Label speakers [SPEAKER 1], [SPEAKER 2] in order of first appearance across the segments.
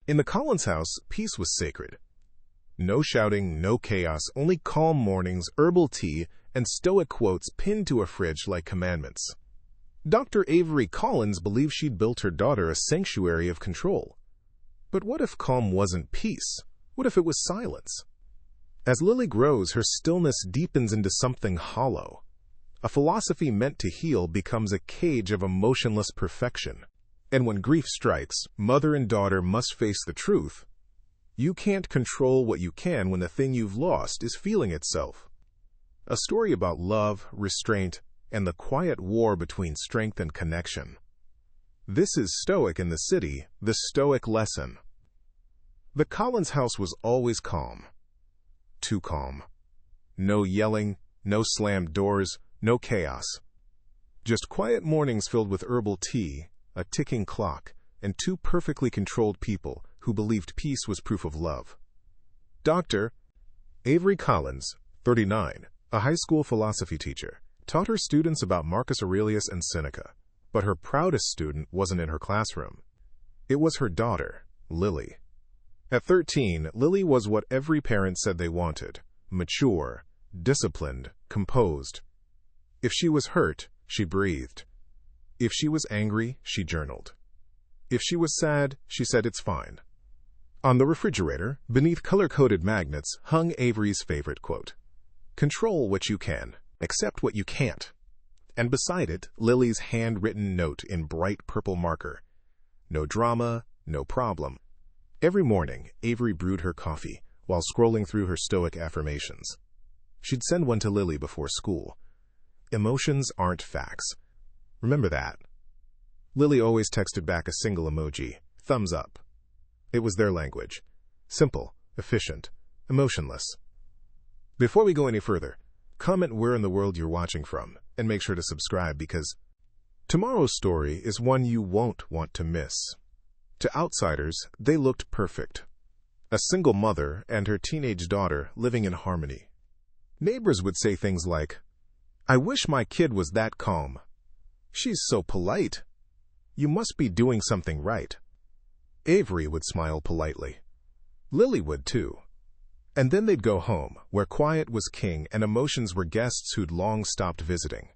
[SPEAKER 1] In the Collins house, peace was sacred. No shouting, no chaos, only calm mornings, herbal tea, and Stoic quotes pinned to a fridge like commandments. Dr. Avery Collins believed she'd built her daughter a sanctuary of control. But what if calm wasn't peace? What if it was silence? As Lily grows, her stillness deepens into something hollow. A philosophy meant to heal becomes a cage of emotionless perfection. And when grief strikes, mother and daughter must face the truth. You can't control what you can when the thing you've lost is feeling itself. A story about love, restraint, and the quiet war between strength and connection. This is Stoic in the City, the Stoic lesson. The Collins house was always calm. Too calm. No yelling, no slammed doors, no chaos. Just quiet mornings filled with herbal tea, a ticking clock, and two perfectly controlled people who believed peace was proof of love. Dr. Avery Collins, 39, a high school philosophy teacher, taught her students about Marcus Aurelius and Seneca, but her proudest student wasn't in her classroom. It was her daughter, Lily. At 13, Lily was what every parent said they wanted: mature, disciplined, composed. If she was hurt, she breathed. If she was angry, she journaled. If she was sad, she said it's fine. On the refrigerator, beneath color-coded magnets, hung Avery's favorite quote: "Control what you can, accept what you can't." And beside it, Lily's handwritten note in bright purple marker: "No drama, no problem." Every morning, Avery brewed her coffee while scrolling through her Stoic affirmations. She'd send one to Lily before school. Emotions aren't facts. Remember that. Lily always texted back a single emoji: thumbs up. It was their language. Simple, efficient, emotionless. Before we go any further, comment where in the world you're watching from, and make sure to subscribe because tomorrow's story is one you won't want to miss. To outsiders, they looked perfect. A single mother and her teenage daughter living in harmony. Neighbors would say things like, "I wish my kid was that calm. She's so polite. You must be doing something right." Avery would smile politely. Lily would too. And then they'd go home, where quiet was king and emotions were guests who'd long stopped visiting.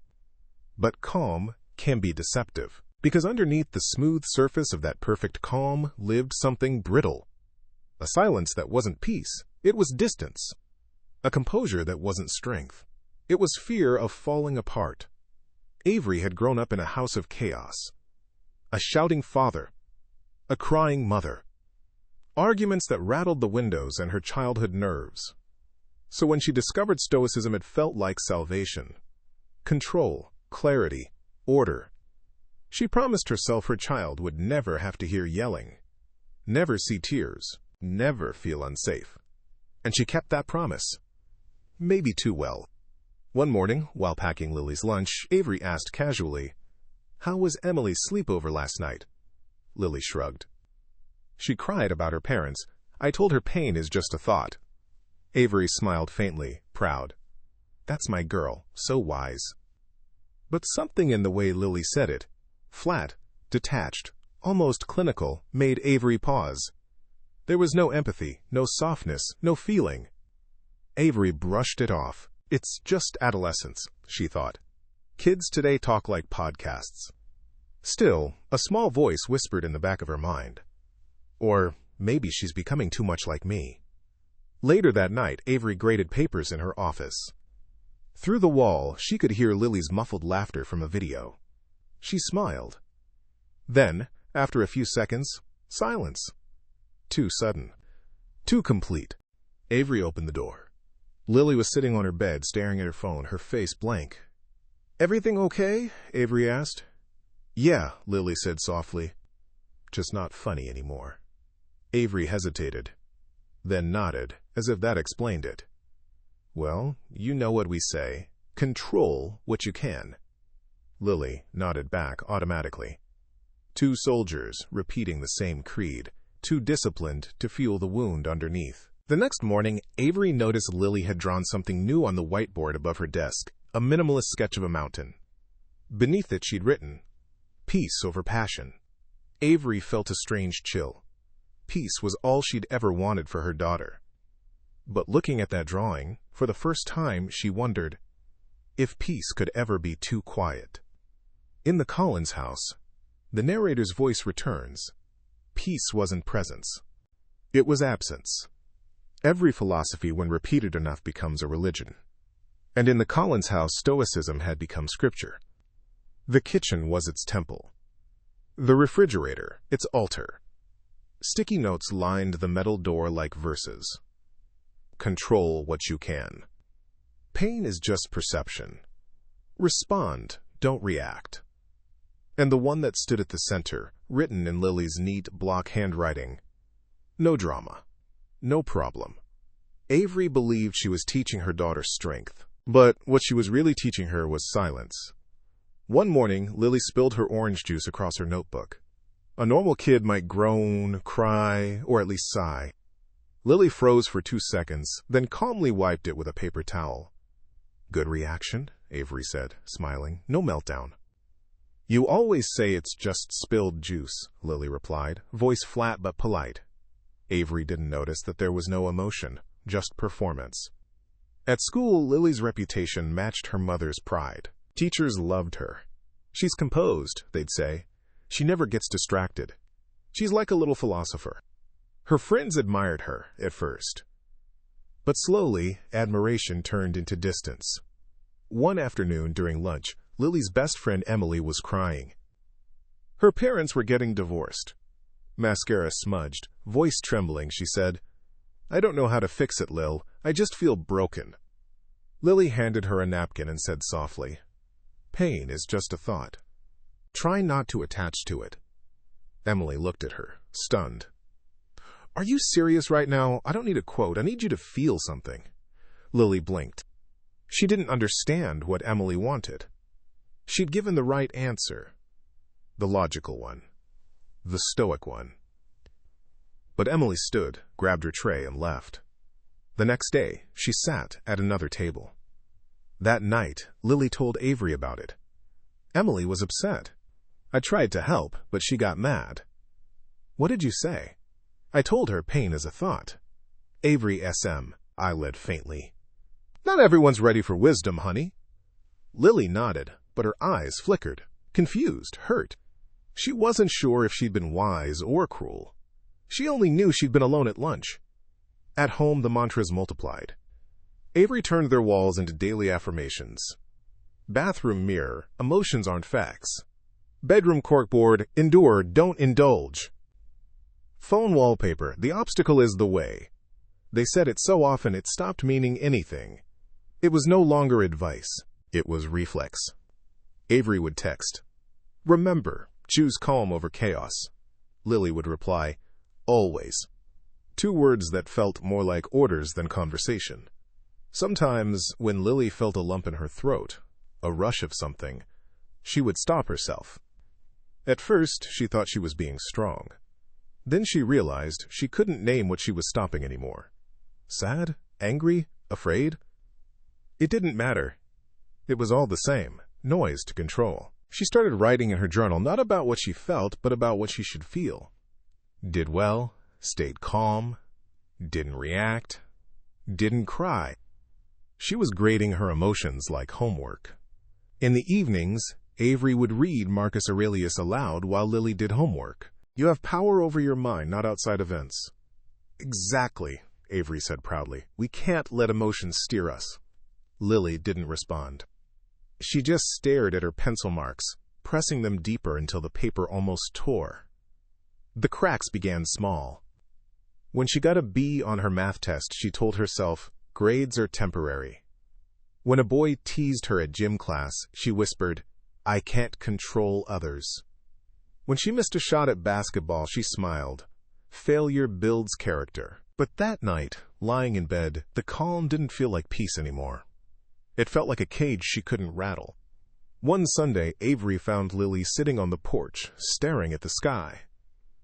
[SPEAKER 1] But calm can be deceptive, because underneath the smooth surface of that perfect calm lived something brittle. A silence that wasn't peace, it was distance. A composure that wasn't strength. It was fear of falling apart. Avery had grown up in a house of chaos. A shouting father. A crying mother. Arguments that rattled the windows and her childhood nerves. So when she discovered Stoicism, it felt like salvation. Control, clarity, order. She promised herself her child would never have to hear yelling, never see tears, never feel unsafe. And she kept that promise. Maybe too well. One morning, while packing Lily's lunch, Avery asked casually, "How was Emily's sleepover last night?" Lily shrugged. "She cried about her parents. I told her pain is just a thought." Avery smiled faintly, proud. "That's my girl, so wise." But something in the way Lily said it, flat, detached, almost clinical, made Avery pause. There was no empathy, no softness, no feeling. Avery brushed it off. It's just adolescence, she thought. Kids today talk like podcasts. Still, a small voice whispered in the back of her mind. Or maybe she's becoming too much like me. Later that night, Avery graded papers in her office. Through the wall, she could hear Lily's muffled laughter from a video. She smiled. Then, after a few seconds, silence. Too sudden. Too complete. Avery opened the door. Lily was sitting on her bed, staring at her phone, her face blank. "Everything okay?" Avery asked. "Yeah," Lily said softly. "Just not funny anymore." Avery hesitated, then nodded, as if that explained it. "Well, you know what we say. Control what you can." Lily nodded back automatically. Two soldiers repeating the same creed, too disciplined to feel the wound underneath. The next morning, Avery noticed Lily had drawn something new on the whiteboard above her desk, a minimalist sketch of a mountain. Beneath it, she'd written, "Peace over passion." Avery felt a strange chill. Peace was all she'd ever wanted for her daughter. But looking at that drawing, for the first time she wondered if peace could ever be too quiet. In the Collins house, the narrator's voice returns. Peace wasn't presence. It was absence. Every philosophy, when repeated enough, becomes a religion. And in the Collins house, Stoicism had become scripture. The kitchen was its temple. The refrigerator, its altar. Sticky notes lined the metal door like verses. Control what you can. Pain is just perception. Respond, don't react. And the one that stood at the center, written in Lily's neat block handwriting. No drama. No problem. Avery believed she was teaching her daughter strength, but what she was really teaching her was silence. One morning, Lily spilled her orange juice across her notebook. A normal kid might groan, cry, or at least sigh. Lily froze for 2 seconds, then calmly wiped it with a paper towel. Good reaction, Avery said, smiling. No meltdown. You always say it's just spilled juice, Lily replied, voice flat but polite. Avery didn't notice that there was no emotion, just performance. At school, Lily's reputation matched her mother's pride. Teachers loved her. She's composed, they'd say. She never gets distracted. She's like a little philosopher. Her friends admired her at first. But slowly, admiration turned into distance. One afternoon during lunch, Lily's best friend Emily was crying. Her parents were getting divorced. Mascara smudged, voice trembling, she said, I don't know how to fix it, Lil. I just feel broken. Lily handed her a napkin and said softly, Pain is just a thought. Try not to attach to it. Emily looked at her, stunned. Are you serious right now? I don't need a quote. I need you to feel something. Lily blinked. She didn't understand what Emily wanted. She'd given the right answer. The logical one. The stoic one. But Emily stood, grabbed her tray, and left. The next day, she sat at another table. That night, Lily told Avery about it. Emily was upset. I tried to help, but she got mad. What did you say? I told her pain is a thought. Avery SM, eyelid faintly. Not everyone's ready for wisdom, honey. Lily nodded, but her eyes flickered, confused, hurt. She wasn't sure if she'd been wise or cruel. She only knew she'd been alone at lunch. At home, the mantras multiplied. Avery turned their walls into daily affirmations. Bathroom mirror, emotions aren't facts. Bedroom corkboard, endure, don't indulge. Phone wallpaper, the obstacle is the way. They said it so often it stopped meaning anything. It was no longer advice. It was reflex. Avery would text, Remember, choose calm over chaos. Lily would reply, Always. 2 words that felt more like orders than conversation. Sometimes, when Lily felt a lump in her throat, a rush of something, she would stop herself. At first, she thought she was being strong. Then she realized she couldn't name what she was stopping anymore. Sad? Angry? Afraid? It didn't matter. It was all the same, noise to control. She started writing in her journal not about what she felt, but about what she should feel. Did well, stayed calm, didn't react, didn't cry. She was grading her emotions like homework. In the evenings, Avery would read Marcus Aurelius aloud while Lily did homework. You have power over your mind, not outside events. Exactly, Avery said proudly. We can't let emotions steer us. Lily didn't respond. She just stared at her pencil marks, pressing them deeper until the paper almost tore. The cracks began small. When she got a B on her math test, she told herself, grades are temporary. When a boy teased her at gym class, she whispered, I can't control others. When she missed a shot at basketball, she smiled. Failure builds character. But that night, lying in bed, the calm didn't feel like peace anymore. It felt like a cage she couldn't rattle. One Sunday, Avery found Lily sitting on the porch, staring at the sky.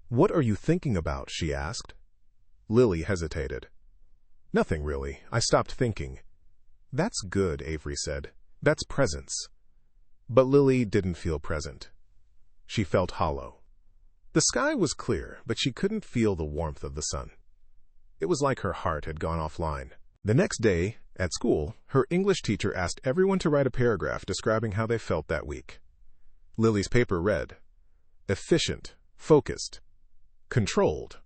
[SPEAKER 1] What are you thinking about? She asked. Lily hesitated. Nothing really. I stopped thinking. That's good, Avery said. That's presence. But Lily didn't feel present. She felt hollow. The sky was clear, but she couldn't feel the warmth of the sun. It was like her heart had gone offline. The next day, at school, her English teacher asked everyone to write a paragraph describing how they felt that week. Lily's paper read, efficient, focused, controlled.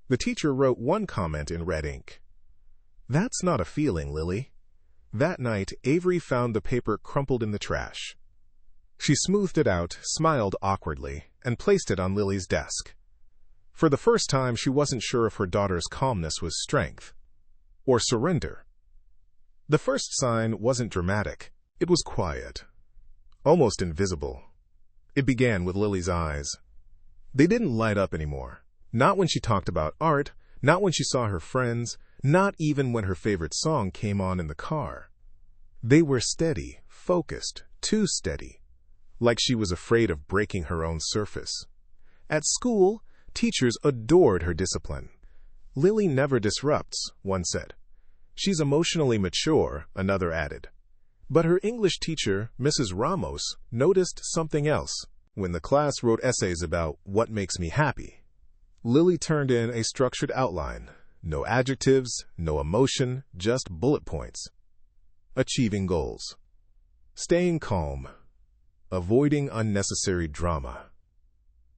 [SPEAKER 1] The teacher wrote one comment in red ink. That's not a feeling, Lily. That night, Avery found the paper crumpled in the trash. She smoothed it out, smiled awkwardly, and placed it on Lily's desk. For the first time, she wasn't sure if her daughter's calmness was strength or surrender. The first sign wasn't dramatic. It was quiet, almost invisible. It began with Lily's eyes. They didn't light up anymore. Not when she talked about art, not when she saw her friends, not even when her favorite song came on in the car. They were steady, focused, too steady, like she was afraid of breaking her own surface. At school, teachers adored her discipline. Lily never disrupts, one said. She's emotionally mature, another added. But her English teacher, Mrs. Ramos, noticed something else. When the class wrote essays about what makes me happy, Lily turned in a structured outline. No adjectives, no emotion, just bullet points. Achieving goals. Staying calm. Avoiding unnecessary drama.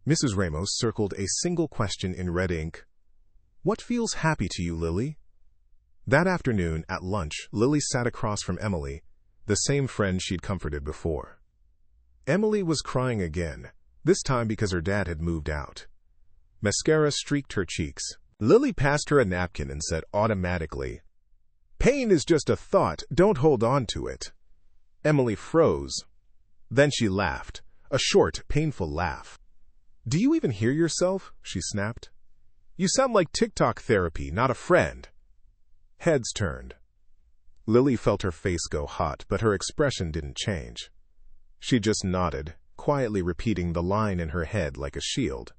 [SPEAKER 1] Mrs. Ramos circled a single question in red ink. What feels happy to you, Lily? That afternoon, at lunch, Lily sat across from Emily, the same friend she'd comforted before. Emily was crying again, this time because her dad had moved out. Mascara streaked her cheeks. Lily passed her a napkin and said automatically, "Pain is just a thought, don't hold on to it." Emily froze. Then she laughed, a short, painful laugh. "Do you even hear yourself?" she snapped. "You sound like TikTok therapy, not a friend." Heads turned. Lily felt her face go hot, but her expression didn't change. She just nodded, quietly repeating the line in her head like a shield.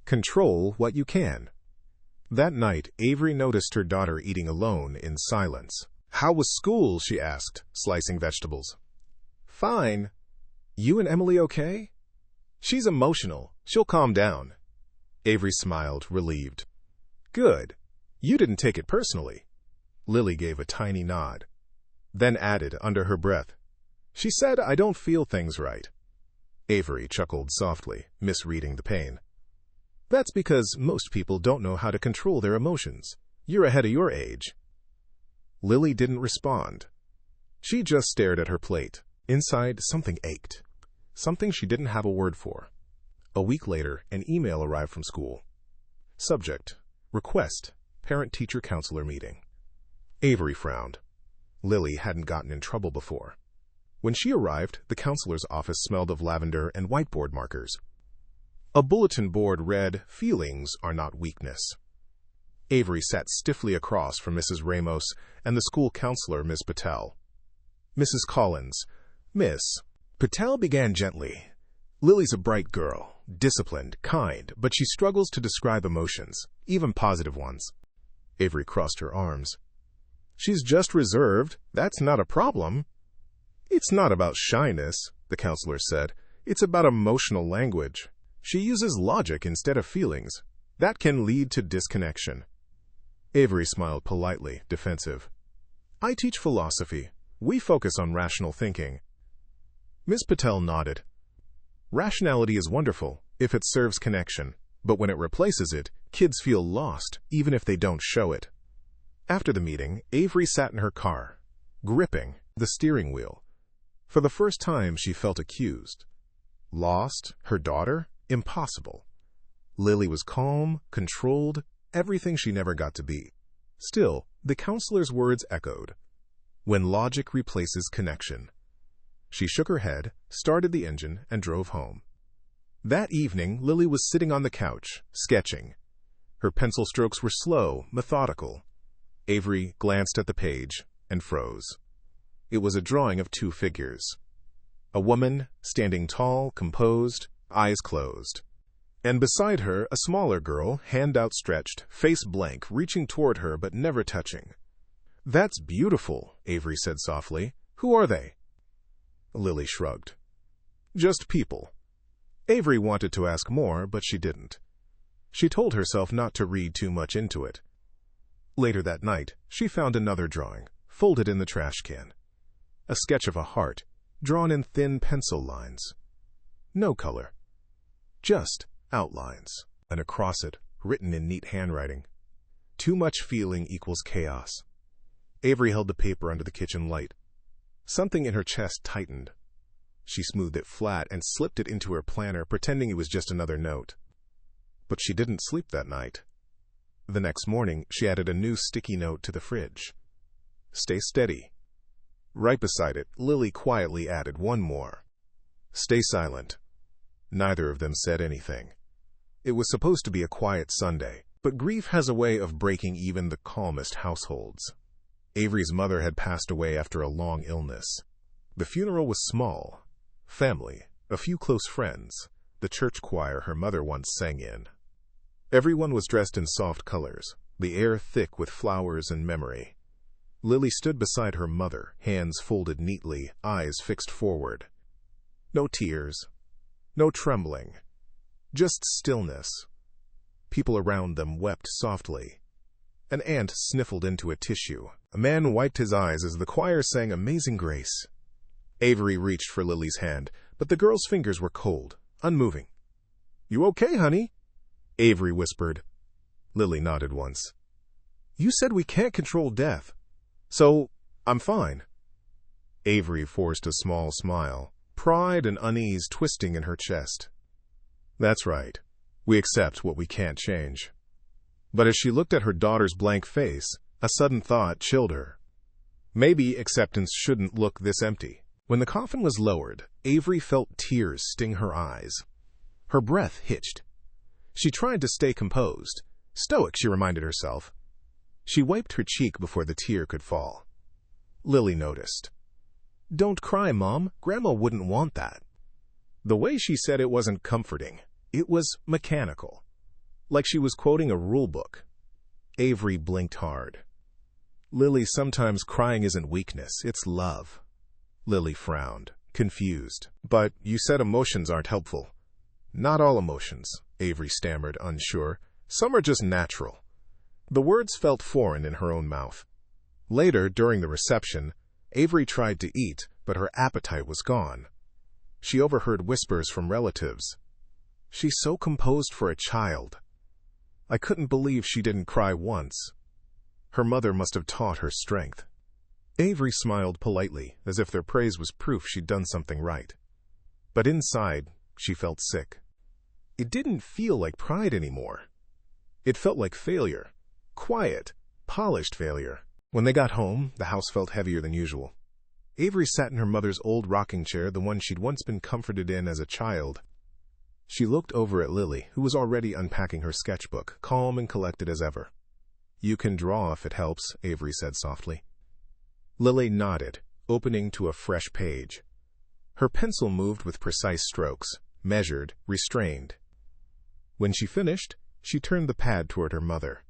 [SPEAKER 1] Control what you can. That night, Avery noticed her daughter eating alone in silence. "How was school?" she asked, slicing vegetables. "Fine. You and Emily okay?" "She's emotional. She'll calm down." Avery smiled, relieved. "Good. You didn't take it personally." Lily gave a tiny nod, then added under her breath, "She said I don't feel things right." Avery chuckled softly, misreading the pain. "That's because most people don't know how to control their emotions. You're ahead of your age." Lily didn't respond. She just stared at her plate. Inside, something ached. Something she didn't have a word for. A week later, an email arrived from school. Subject: Request, Parent-Teacher-Counselor Meeting. Avery frowned. Lily hadn't gotten in trouble before. When she arrived, the counselor's office smelled of lavender and whiteboard markers. A bulletin board read, "Feelings are not weakness." Avery sat stiffly across from Mrs. Ramos and the school counselor, Ms. Patel. "Mrs. Collins." "Miss." Patel began gently. "Lily's a bright girl, disciplined, kind, but she struggles to describe emotions, even positive ones." Avery crossed her arms. "She's just reserved. That's not a problem." "It's not about shyness," the counselor said. "It's about emotional language. She uses logic instead of feelings. That can lead to disconnection." Avery smiled politely, defensive. "I teach philosophy. We focus on rational thinking." Ms. Patel nodded. "Rationality is wonderful if it serves connection, but when it replaces it, kids feel lost, even if they don't show it." After the meeting, Avery sat in her car, gripping the steering wheel. For the first time, she felt accused. Lost? Her daughter? Impossible. Lily was calm, controlled, everything she never got to be. Still, the counselor's words echoed. When logic replaces connection. She shook her head, started the engine, and drove home. That evening, Lily was sitting on the couch, sketching. Her pencil strokes were slow, methodical. Avery glanced at the page and froze. It was a drawing of two figures. A woman, standing tall, composed, eyes closed. And beside her, a smaller girl, hand outstretched, face blank, reaching toward her but never touching. "That's beautiful," Avery said softly. "Who are they?" Lily shrugged. "Just people." Avery wanted to ask more, but she didn't. She told herself not to read too much into it. Later that night, she found another drawing, folded in the trash can. A sketch of a heart, drawn in thin pencil lines. No color. Just outlines. And across it, written in neat handwriting. Too much feeling equals chaos. Avery held the paper under the kitchen light. Something in her chest tightened. She smoothed it flat and slipped it into her planner, pretending it was just another note. But she didn't sleep that night. The next morning, she added a new sticky note to the fridge. Stay steady. Right beside it, Lily quietly added one more. Stay silent. Neither of them said anything. It was supposed to be a quiet Sunday, but grief has a way of breaking even the calmest households. Avery's mother had passed away after a long illness. The funeral was small. Family, a few close friends, the church choir her mother once sang in. Everyone was dressed in soft colors, the air thick with flowers and memory. Lily stood beside her mother, hands folded neatly, eyes fixed forward. No tears, no trembling, just stillness. People around them wept softly. An ant sniffled into a tissue. A man wiped his eyes as the choir sang Amazing Grace. Avery reached for Lily's hand, but the girl's fingers were cold, unmoving. You okay, honey? Avery whispered. Lily nodded once. You said we can't control death. So, I'm fine. Avery forced a small smile, pride and unease twisting in her chest. That's right. We accept what we can't change. But as she looked at her daughter's blank face, a sudden thought chilled her. Maybe acceptance shouldn't look this empty. When the coffin was lowered, Avery felt tears sting her eyes. Her breath hitched. She tried to stay composed. Stoic, she reminded herself. She wiped her cheek before the tear could fall. Lily noticed. Don't cry, Mom. Grandma wouldn't want that. The way she said it wasn't comforting. It was mechanical. Like she was quoting a rule book. Avery blinked hard. Lily, sometimes crying isn't weakness, it's love. Lily frowned, confused. But you said emotions aren't helpful. Not all emotions, Avery stammered, unsure. Some are just natural. The words felt foreign in her own mouth. Later, during the reception, Avery tried to eat, but her appetite was gone. She overheard whispers from relatives. She's so composed for a child. I couldn't believe she didn't cry once. Her mother must have taught her strength. Avery smiled politely, as if their praise was proof she'd done something right. But inside, she felt sick. It didn't feel like pride anymore. It felt like failure. Quiet, polished failure. When they got home, the house felt heavier than usual. Avery sat in her mother's old rocking chair, the one she'd once been comforted in as a child. She looked over at Lily, who was already unpacking her sketchbook, calm and collected as ever. You can draw if it helps, Avery said softly. Lily nodded, opening to a fresh page. Her pencil moved with precise strokes, measured, restrained. When she finished, she turned the pad toward her mother.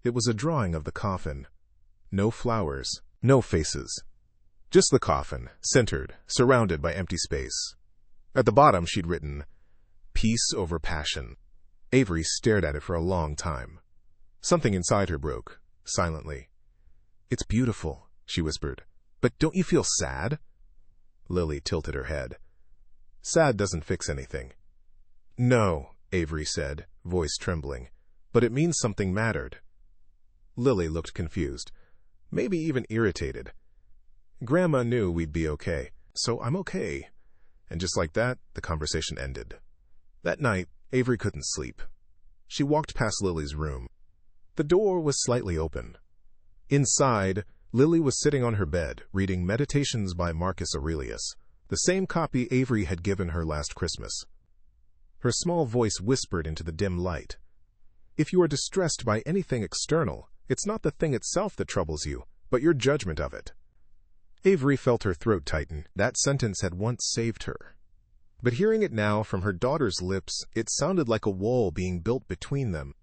[SPEAKER 1] It was a drawing of the coffin. No flowers, no faces. Just the coffin, centered, surrounded by empty space. At the bottom, she'd written, Peace over passion. Avery stared at it for a long time. Something inside her broke, silently. It's beautiful, she whispered. But don't you feel sad? Lily tilted her head. Sad doesn't fix anything. No, Avery said, voice trembling. But it means something mattered. Lily looked confused, maybe even irritated. Grandma knew we'd be okay, so I'm okay. And just like that, the conversation ended. That night, Avery couldn't sleep. She walked past Lily's room. The door was slightly open. Inside, Lily was sitting on her bed, reading Meditations by Marcus Aurelius, the same copy Avery had given her last Christmas. Her small voice whispered into the dim light. If you are distressed by anything external, it's not the thing itself that troubles you, but your judgment of it. Avery felt her throat tighten. That sentence had once saved her. But hearing it now from her daughter's lips, it sounded like a wall being built between them.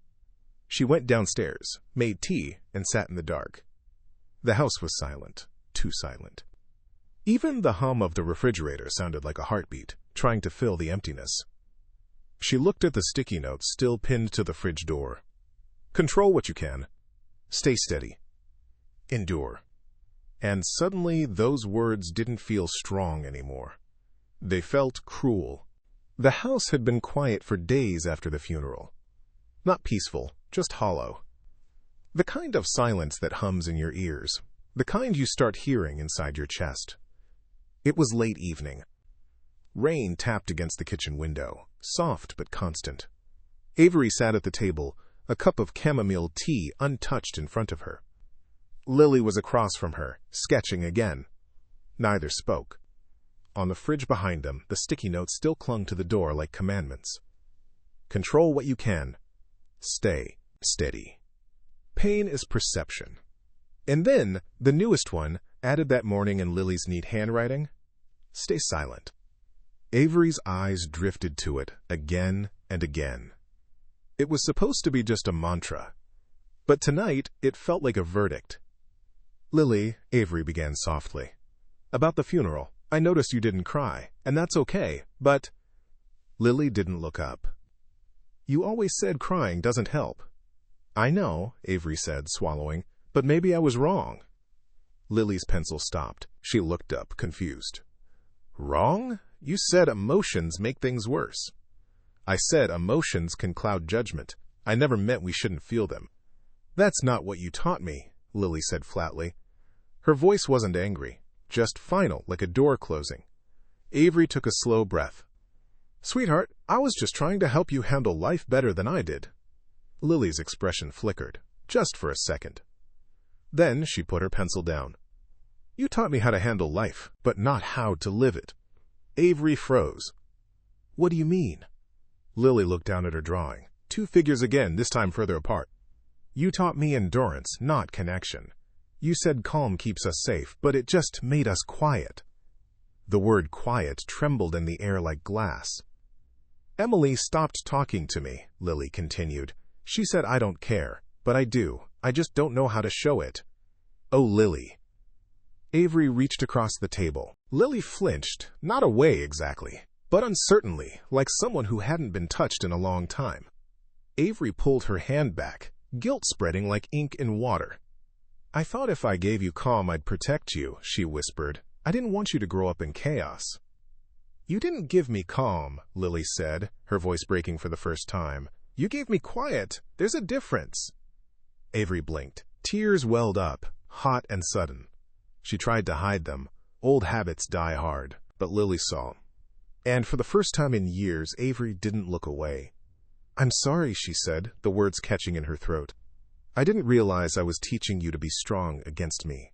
[SPEAKER 1] She went downstairs, made tea, and sat in the dark. The house was silent, too silent. Even the hum of the refrigerator sounded like a heartbeat, trying to fill the emptiness. She looked at the sticky notes still pinned to the fridge door. Control what you can. Stay steady. Endure. And suddenly those words didn't feel strong anymore. They felt cruel. The house had been quiet for days after the funeral. Not peaceful, just hollow. The kind of silence that hums in your ears. The kind you start hearing inside your chest. It was late evening. Rain tapped against the kitchen window, soft but constant. Avery sat at the table, a cup of chamomile tea untouched in front of her. Lily was across from her, sketching again. Neither spoke. On the fridge behind them, the sticky notes still clung to the door like commandments. Control what you can. Stay steady. Pain is perception. And then, the newest one, added that morning in Lily's neat handwriting. Stay silent. Avery's eyes drifted to it again and again. It was supposed to be just a mantra, but tonight it felt like a verdict. Lily, Avery began softly. About the funeral, I noticed you didn't cry, and that's okay, but... Lily didn't look up. You always said crying doesn't help. I know, Avery said, swallowing, but maybe I was wrong. Lily's pencil stopped. She looked up, confused. Wrong? You said emotions make things worse. I said emotions can cloud judgment. I never meant we shouldn't feel them. That's not what you taught me, Lily said flatly. Her voice wasn't angry, just final, like a door closing. Avery took a slow breath. Sweetheart, I was just trying to help you handle life better than I did. Lily's expression flickered, just for a second. Then she put her pencil down. You taught me how to handle life, but not how to live it. Avery froze. What do you mean? Lily looked down at her drawing. 2 figures again, this time further apart. You taught me endurance, not connection. You said calm keeps us safe, but it just made us quiet. The word quiet trembled in the air like glass. Emily stopped talking to me, Lily continued. She said I don't care, but I do. I just don't know how to show it. Oh, Lily. Avery reached across the table. Lily flinched, not away exactly, but uncertainly, like someone who hadn't been touched in a long time. Avery pulled her hand back, guilt spreading like ink in water. I thought if I gave you calm I'd protect you, she whispered. I didn't want you to grow up in chaos. You didn't give me calm, Lily said, her voice breaking for the first time. You gave me quiet. There's a difference. Avery blinked. Tears welled up, hot and sudden. She tried to hide them. Old habits die hard, but Lily saw. And for the first time in years, Avery didn't look away. I'm sorry, she said, the words catching in her throat. I didn't realize I was teaching you to be strong against me.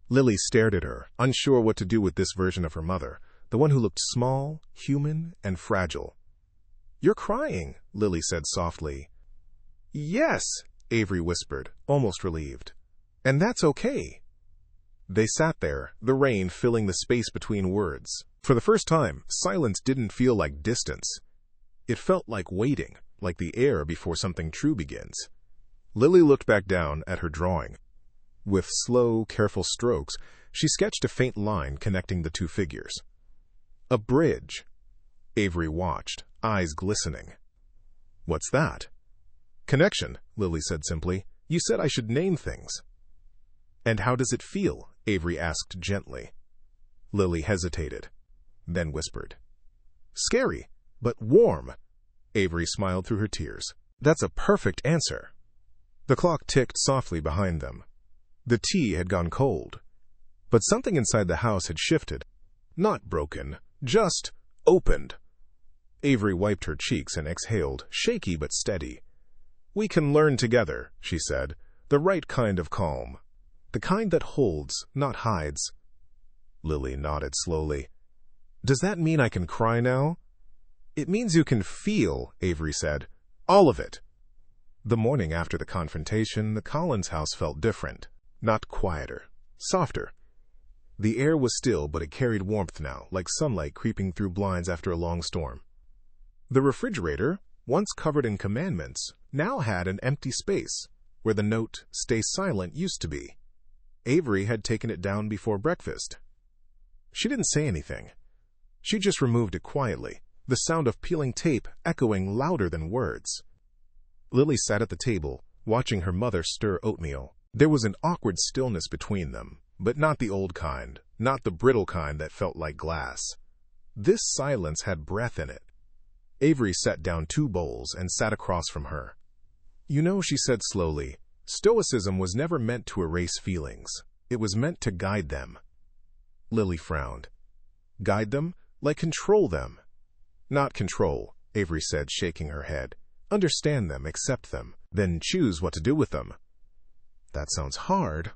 [SPEAKER 1] Lily stared at her, unsure what to do with this version of her mother, the one who looked small, human, and fragile. You're crying, Lily said softly. Yes, Avery whispered, almost relieved. And that's okay. They sat there, the rain filling the space between words. For the first time, silence didn't feel like distance. It felt like waiting, like the air before something true begins. Lily looked back down at her drawing. With slow, careful strokes, she sketched a faint line connecting the 2 figures. A bridge. Avery watched, eyes glistening. What's that? Connection, Lily said simply. You said I should name things. And how does it feel? Avery asked gently. Lily hesitated, then whispered. Scary, but warm. Avery smiled through her tears. That's a perfect answer. The clock ticked softly behind them. The tea had gone cold. But something inside the house had shifted. Not broken, just opened. Avery wiped her cheeks and exhaled, shaky but steady. We can learn together, she said, the right kind of calm. The kind that holds, not hides. Lily nodded slowly. Does that mean I can cry now? It means you can feel, Avery said. All of it. The morning after the confrontation, the Collins house felt different. Not quieter, softer. The air was still, but it carried warmth now, like sunlight creeping through blinds after a long storm. The refrigerator, once covered in commandments, now had an empty space, where the note, "Stay silent," used to be. Avery had taken it down before breakfast. She didn't say anything. She just removed it quietly, the sound of peeling tape echoing louder than words. Lily sat at the table, watching her mother stir oatmeal. There was an awkward stillness between them, but not the old kind, not the brittle kind that felt like glass. This silence had breath in it. Avery set down 2 bowls and sat across from her. "You know," she said slowly, "Stoicism was never meant to erase feelings. It was meant to guide them." Lily frowned. "Guide them? Like control them?" "Not control," Avery said, shaking her head. "Understand them, accept them, then choose what to do with them." "That sounds hard."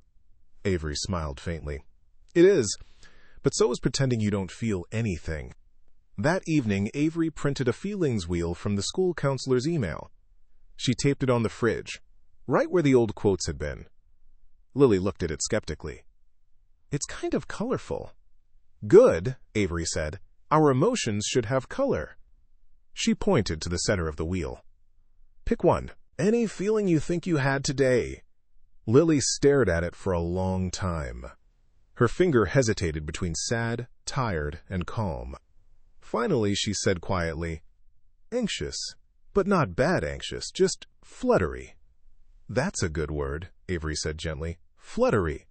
[SPEAKER 1] Avery smiled faintly. "It is, but so is pretending you don't feel anything." That evening, Avery printed a feelings wheel from the school counselor's email. She taped it on the fridge, right where the old quotes had been. Lily looked at it skeptically. "It's kind of colorful." "Good," Avery said. "Our emotions should have color." She pointed to the center of the wheel. "Pick one. Any feeling you think you had today." Lily stared at it for a long time. Her finger hesitated between sad, tired, and calm. Finally, she said quietly, "Anxious, but not bad anxious, just fluttery." "That's a good word," Avery said gently. "Fluttery."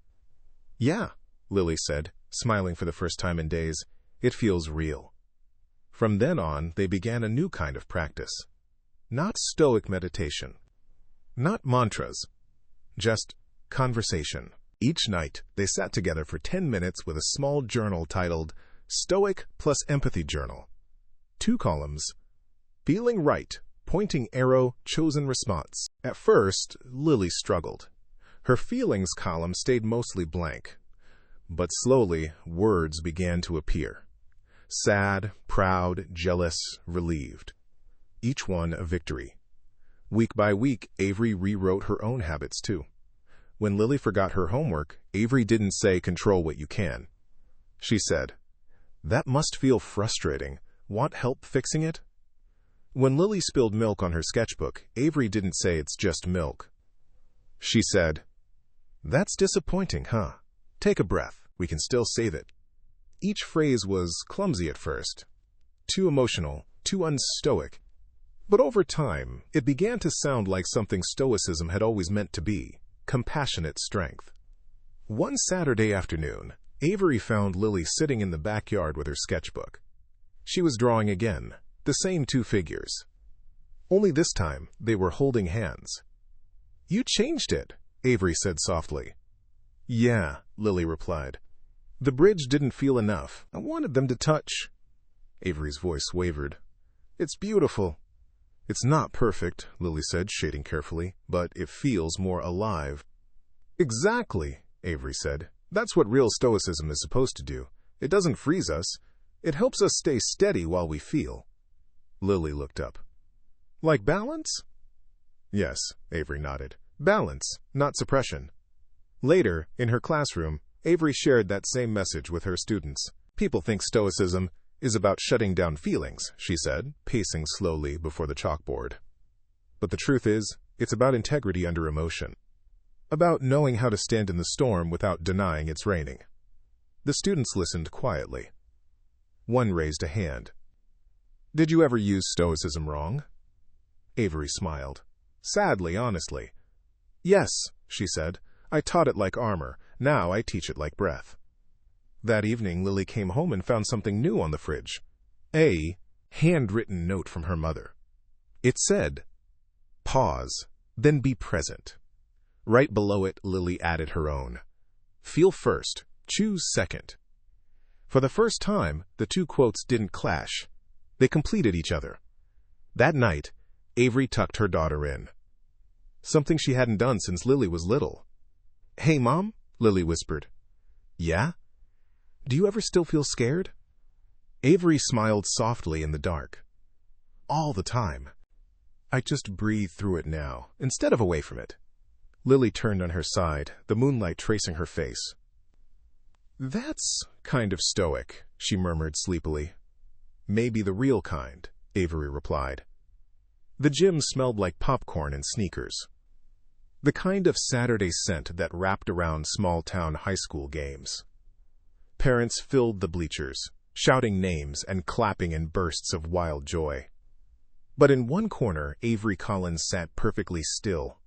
[SPEAKER 1] "Yeah," Lily said, smiling for the first time in days. "It feels real." From then on, they began a new kind of practice. Not Stoic meditation. Not mantras. Just conversation. Each night, they sat together for 10 minutes with a small journal titled Stoic plus Empathy Journal. 2 columns. Feeling right, pointing arrow, chosen response. At first, Lily struggled. Her feelings column stayed mostly blank. But slowly, words began to appear. Sad, proud, jealous, relieved. Each one a victory. Week by week, Avery rewrote her own habits too. When Lily forgot her homework, Avery didn't say, "Control what you can." She said, "That must feel frustrating. Want help fixing it?" When Lily spilled milk on her sketchbook, Avery didn't say, "It's just milk." She said, "That's disappointing, huh? Take a breath. We can still save it." Each phrase was clumsy at first. Too emotional, too unstoic. But over time, it began to sound like something Stoicism had always meant to be: compassionate strength. One Saturday afternoon, Avery found Lily sitting in the backyard with her sketchbook. She was drawing again, the same 2 figures. Only this time, they were holding hands. "You changed it," Avery said softly. "Yeah," Lily replied. "The bridge didn't feel enough. I wanted them to touch." Avery's voice wavered. "It's beautiful." "It's not perfect," Lily said, shading carefully, "but it feels more alive." "Exactly," Avery said. "That's what real Stoicism is supposed to do. It doesn't freeze us. It helps us stay steady while we feel." Lily looked up. "Like balance?" "Yes," Avery nodded. "Balance, not suppression." Later, in her classroom, Avery shared that same message with her students. "People think Stoicism is about shutting down feelings," she said, pacing slowly before the chalkboard. "But the truth is, it's about integrity under emotion. About knowing how to stand in the storm without denying it's raining." The students listened quietly. One raised a hand. "Did you ever use Stoicism wrong?" Avery smiled. Sadly, honestly. "Yes," she said. "I taught it like armor. Now I teach it like breath." That evening, Lily came home and found something new on the fridge. A handwritten note from her mother. It said, "Pause, then be present." Right below it, Lily added her own. "Feel first, choose second." For the first time, the 2 quotes didn't clash. They completed each other. That night, Avery tucked her daughter in. Something she hadn't done since Lily was little. "Hey, Mom," Lily whispered. "Yeah? Do you ever still feel scared?" Avery smiled softly in the dark. "All the time. I just breathe through it now, instead of away from it." Lily turned on her side, the moonlight tracing her face. "That's kind of stoic," she murmured sleepily. "Maybe the real kind," Avery replied. The gym smelled like popcorn and sneakers. The kind of Saturday scent that wrapped around small-town high school games. Parents filled the bleachers. shouting names and clapping in bursts of wild joy. But in one corner, Avery Collins sat perfectly still.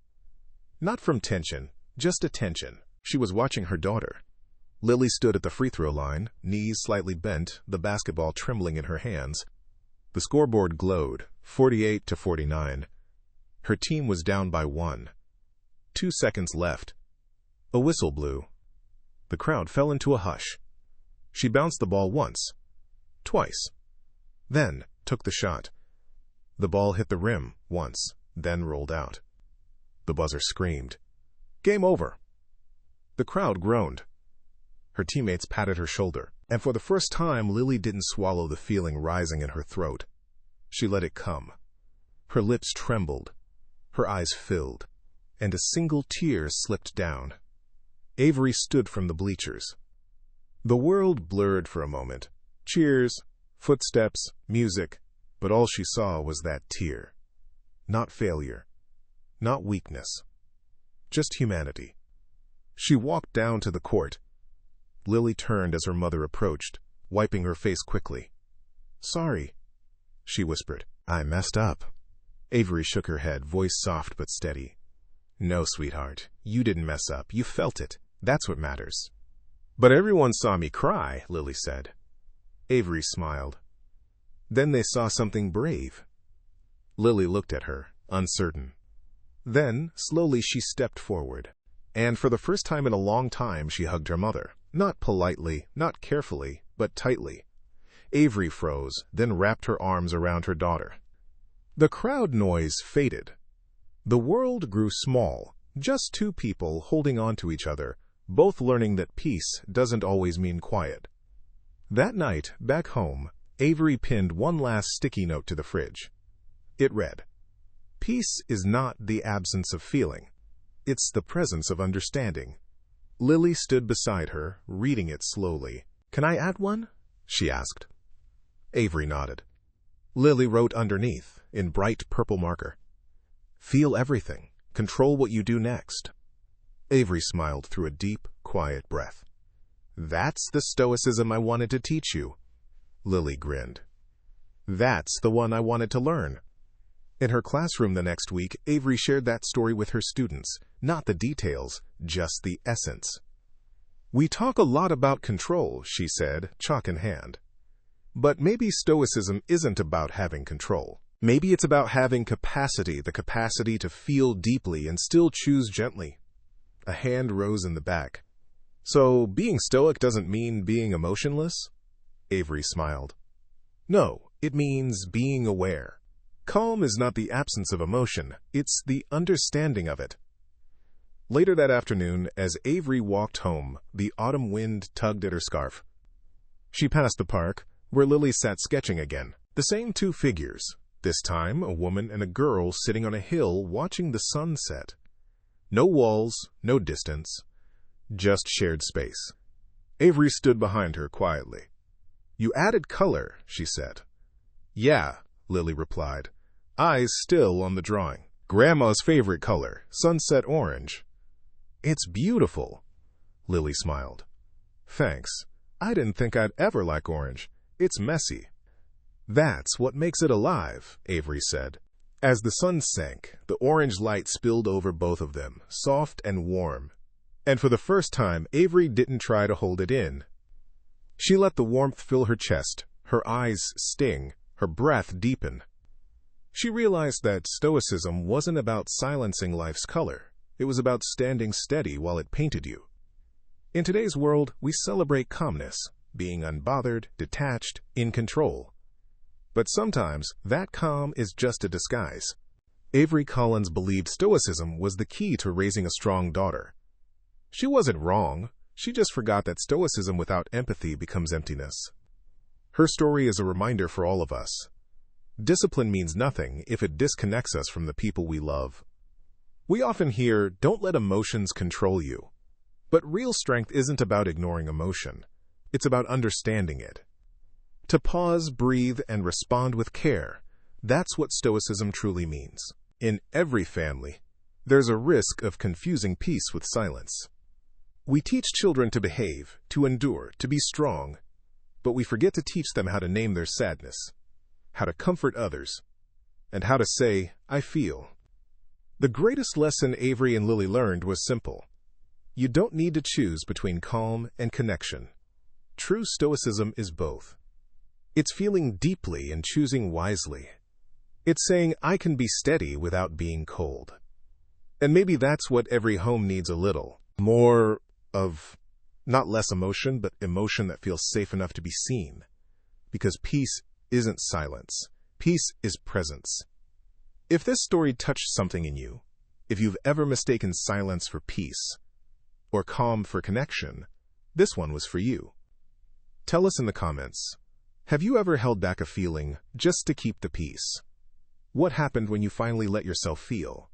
[SPEAKER 1] Not from tension, just attention. She was watching her daughter. Lily stood at the free throw line, knees slightly bent, the basketball trembling in her hands. The scoreboard glowed, 48-49. Her team was down by 1. 2 seconds left. A whistle blew. The crowd fell into a hush. She bounced the ball once, twice, then took the shot. The ball hit the rim once, then rolled out. The buzzer screamed, "Game over." The crowd groaned. Her teammates patted her shoulder, and for the first time Lily didn't swallow the feeling rising in her throat. She let it come. Her lips trembled, her eyes filled, and a single tear slipped down. Avery stood from the bleachers. The world blurred for a moment. Cheers, footsteps, music, but all she saw was that tear. Not failure, not weakness, just humanity. She walked down to the court. Lily turned as her mother approached, wiping her face quickly. "Sorry," she whispered. "I messed up." Avery shook her head, voice soft but steady. "No, sweetheart, you didn't mess up. You felt it. That's what matters." "But everyone saw me cry," Lily said. Avery smiled. "Then they saw something brave." Lily looked at her, uncertain. Then, slowly, she stepped forward. And for the first time in a long time, she hugged her mother. Not politely, not carefully, but tightly. Avery froze, then wrapped her arms around her daughter. The crowd noise faded. The world grew small, just two people holding on to each other, both learning that peace doesn't always mean quiet. That night, back home, Avery pinned one last sticky note to the fridge. It read, "Peace is not the absence of feeling. It's the presence of understanding." Lily stood beside her, reading it slowly. "Can I add one?" she asked. Avery nodded. Lily wrote underneath, in bright purple marker, "Feel everything. Control what you do next." Avery smiled through a deep, quiet breath. "That's the Stoicism I wanted to teach you." Lily grinned. "That's the one I wanted to learn." In her classroom the next week, Avery shared that story with her students. Not the details, just the essence. "We talk a lot about control," she said, chalk in hand. "But maybe Stoicism isn't about having control. Maybe it's about having capacity, the capacity to feel deeply and still choose gently." A hand rose in the back. "So being Stoic doesn't mean being emotionless?" Avery smiled. "No, it means being aware. Calm is not the absence of emotion, it's the understanding of it." Later that afternoon, as Avery walked home, the autumn wind tugged at her scarf. She passed the park, where Lily sat sketching again. The same two figures, this time a woman and a girl sitting on a hill watching the sun set. No walls, no distance, just shared space. Avery stood behind her quietly. "You added color," she said. "Yeah," Lily replied, eyes still on the drawing. "Grandma's favorite color, sunset orange." "It's beautiful." Lily smiled. "Thanks. I didn't think I'd ever like orange. It's messy." "That's what makes it alive," Avery said. As the sun sank, the orange light spilled over both of them, soft and warm. And for the first time, Avery didn't try to hold it in. She let the warmth fill her chest, her eyes sting, her breath deepen. She realized that Stoicism wasn't about silencing life's color. It was about standing steady while it painted you. In today's world, we celebrate calmness, being unbothered, detached, in control. But sometimes, that calm is just a disguise. Avery Collins believed Stoicism was the key to raising a strong daughter. She wasn't wrong. She just forgot that Stoicism without empathy becomes emptiness. Her story is a reminder for all of us. Discipline means nothing if it disconnects us from the people we love. We often hear, "Don't let emotions control you." But real strength isn't about ignoring emotion. It's about understanding it. To pause, breathe, and respond with care. That's what Stoicism truly means. In every family, there's a risk of confusing peace with silence. We teach children to behave, to endure, to be strong. but we forget to teach them how to name their sadness, how to comfort others, and how to say, "I feel." The greatest lesson Avery and Lily learned was simple. You don't need to choose between calm and connection. True Stoicism is both. It's feeling deeply and choosing wisely. It's saying, "I can be steady without being cold." And maybe that's what every home needs a little more of, not less emotion, but emotion that feels safe enough to be seen. Because peace isn't silence. Peace is presence. If this story touched something in you, if you've ever mistaken silence for peace, or calm for connection, this one was for you. Tell us in the comments, have you ever held back a feeling just to keep the peace? What happened when you finally let yourself feel?